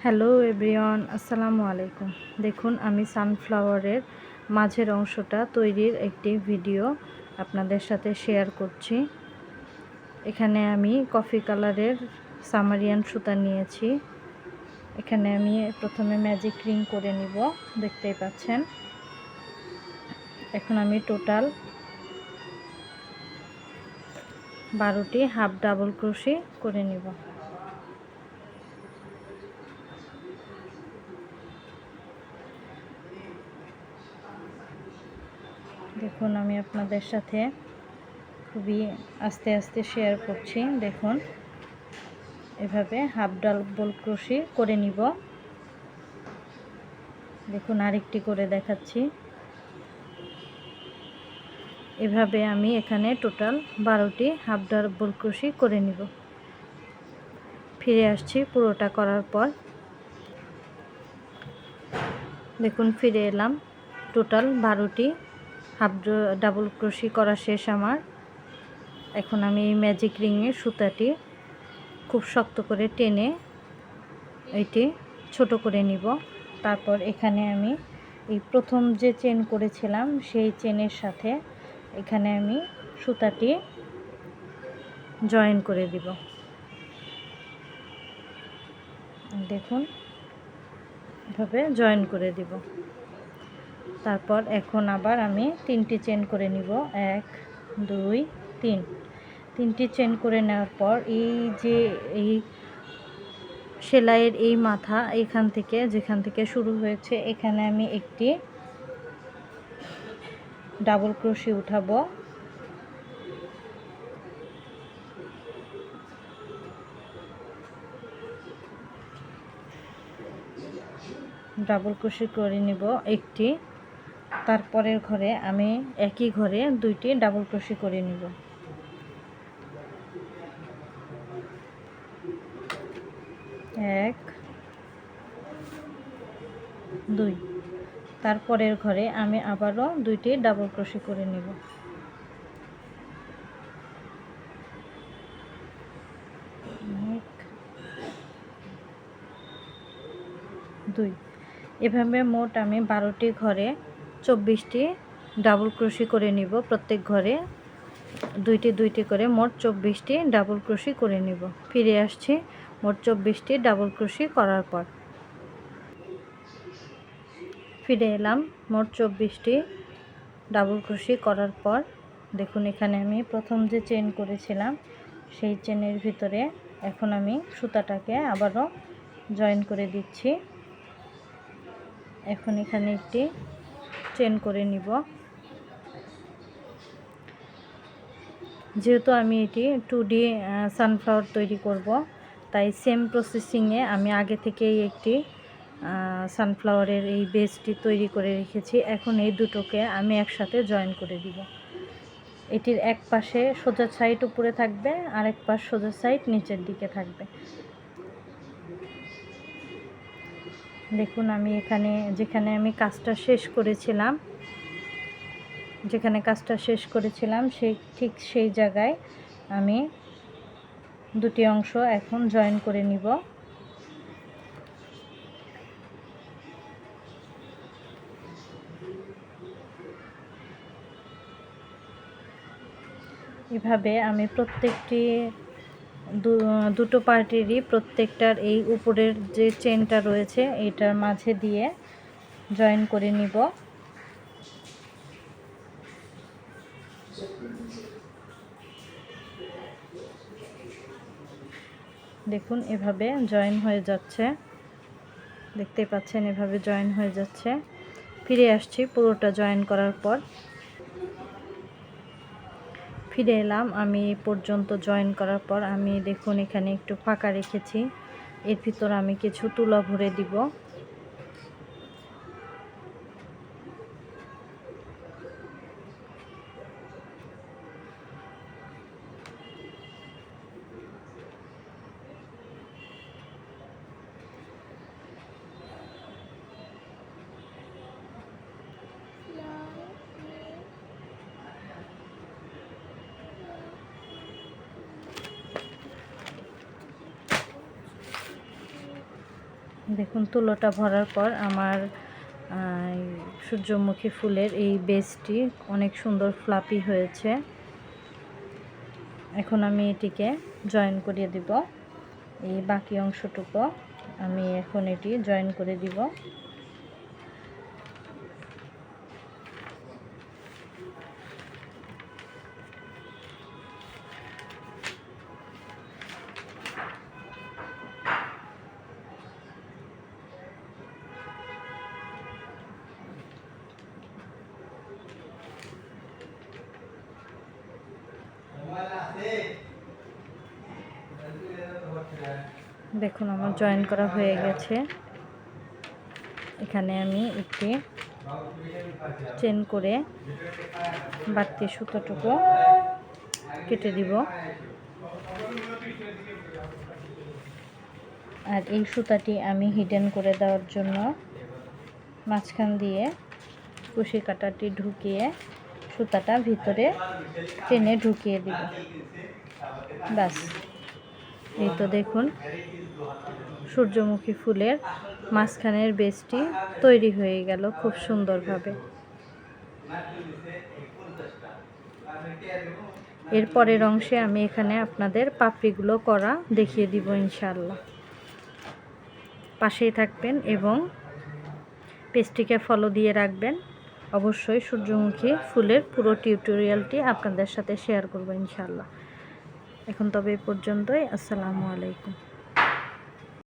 Hello everyone, আসসালামু আলাইকুম। দেখুন, আমি সানফ্লাওয়ারের মাঝের অংশটা তৈরির একটি ভিডিও আপনাদের সাথে শেয়ার করছি। এখানে আমি কফি কালারের সামারিয়ান সুতা নিয়েছি। এখানে আমি প্রথমে ম্যাজিক রিং করে নিব, দেখতেই পাচ্ছেন। এখন আমি টোটাল 12টি হাফ ডাবল ক্রোশি করে নিব। দেখুন, আমি আপনাদের সাথে খুবই আস্তে আস্তে শেয়ার করছি। দেখুন, এভাবে হাফ ডাবল ক্রোশি করে নিব। দেখুন, আরেকটি করে দেখাচ্ছি। এভাবে আমি এখানে টোটাল 12টি হাফ ডাবল ক্রোশি করে নিব। ফিরে আসছি পুরোটা করার পর। দেখুন, ফিরে এলাম। টোটাল 12টি হাফ ডাবল ক্রোশি করা শেষ আমার। এখন আমি এই ম্যাজিক রিংয়ের সুতাটি খুব শক্ত করে টেনে এটি ছোট করে নিব। তারপর এখানে আমি এই প্রথম যে চেন করেছিলাম সেই চেনের সাথে এখানে আমি সুতাটি জয়েন করে দিব। দেখুন, এভাবে জয়েন করে দিব। তারপর এখন আবার আমি 3টি চেন করে নিব। 1 2 3। 3টি চেন করে নেওয়ার পর এই সেলাইয়ের এই মাথা এখান থেকে যেখান থেকে শুরু হয়েছে এখানে আমি একটি ডাবল ক্রোশি উঠাবো। ডাবল ক্রোশি করে নিব একটি। তারপরের ঘরে আমি একই ঘরে 2টি ডাবল ক্রোশি করে নিব। 1 2। তারপরের ঘরে আমি আবারও 2টি ডাবল ক্রোশি করে নিব। 1 2। এভাবে মোট আমি 12টি ঘরে 24টি ডাবল ক্রোশি করে নিব। প্রত্যেক ঘরে 2টি 2টি করে মোট 24টি ডাবল ক্রোশি করে নিব। ফিরে আসছি মোট 24টি ডাবল ক্রোশি করার পর। ফিরে এলাম মোট 24টি ডাবল ক্রোশি করার পর। দেখুন, এখানে আমি প্রথম যে চেন করেছিলাম সেই চেনের ভিতরে এখন আমি সুতাটাকে আবারও জয়েন করে দিচ্ছি। এখন এখানে একটি চেন করে নিব। যেহেতু আমি এটি 2D সানফ্লাওয়ার তৈরি করব, তাই সেম প্রসেসিংয়ে আমি আগে থেকেই একটি সানফ্লাওয়ারের এই বেসটি তৈরি করে রেখেছি। এখন এই দুটোকে আমি একসাথে জয়েন করে দিব। এটির এক পাশে সোজা সাইড উপরে থাকবে, আরেক পাশ সোজা সাইড নিচের দিকে থাকবে। দেখুন, আমি এখানে যেখানে আমি কাজটা শেষ করেছিলাম ঠিক সেই জায়গায় আমি 2টি অংশ এখন জয়েন করে নিব। এভাবে আমি প্রত্যেকটি দুটো পার্টেরই প্রত্যেকটার এই উপরের যে চেনটা রয়েছে এটার মাঝে দিয়ে জয়েন করে নিব। দেখুন, এভাবে জয়েন হয়ে যাচ্ছে, দেখতে পাচ্ছেন, এভাবে জয়েন হয়ে যাচ্ছে। ফিরে আসছি পুরোটা জয়েন করার পর। ফিরে এলাম আমি এই পর্যন্ত জয়েন করার পর। আমি দেখুন এখানে একটু ফাঁকা রেখেছি, এর ভিতর আমি কিছু তুলা ভরে দিব। দেখুন তুলোটা ভরার পর আমার সূর্যমুখী ফুলের এই বেসটি অনেক সুন্দর ফ্লাপি হয়েছে। এখন আমি এটিকে জয়েন করিয়ে দিব। এই বাকি অংশটুকু আমি এখন এটি জয়েন করে দিব। দেখুন আমার জয়েন করা হয়ে গেছে। এখানে আমি একটি চেন করে বাড়তি সুতোটুকু কেটে দিব। আর এই সুতাটি আমি হিডেন করে দেওয়ার জন্য মাঝখান দিয়ে কুশি কাঁটাটি ঢুকিয়ে সুতাটা ভিতরে টেনে ঢুকিয়ে দিব। ব্যাস, এই তো দেখুন সূর্যমুখী ফুলের মাঝখানের বেসটি তৈরি হয়ে গেল খুব সুন্দরভাবে। এর পরের অংশে আমি এখানে আপনাদের পাপড়িগুলো করা দেখিয়ে দিব ইনশাআল্লাহ। পাশেই থাকবেন এবং পেজটিকে ফলো দিয়ে রাখবেন। অবশ্যই সূর্যমুখী ফুলের পুরো টিউটোরিয়ালটি আপনাদের সাথে শেয়ার করব ইনশাআল্লাহ। এখন তবে এই পর্যন্তই। আসসালামু আলাইকুম।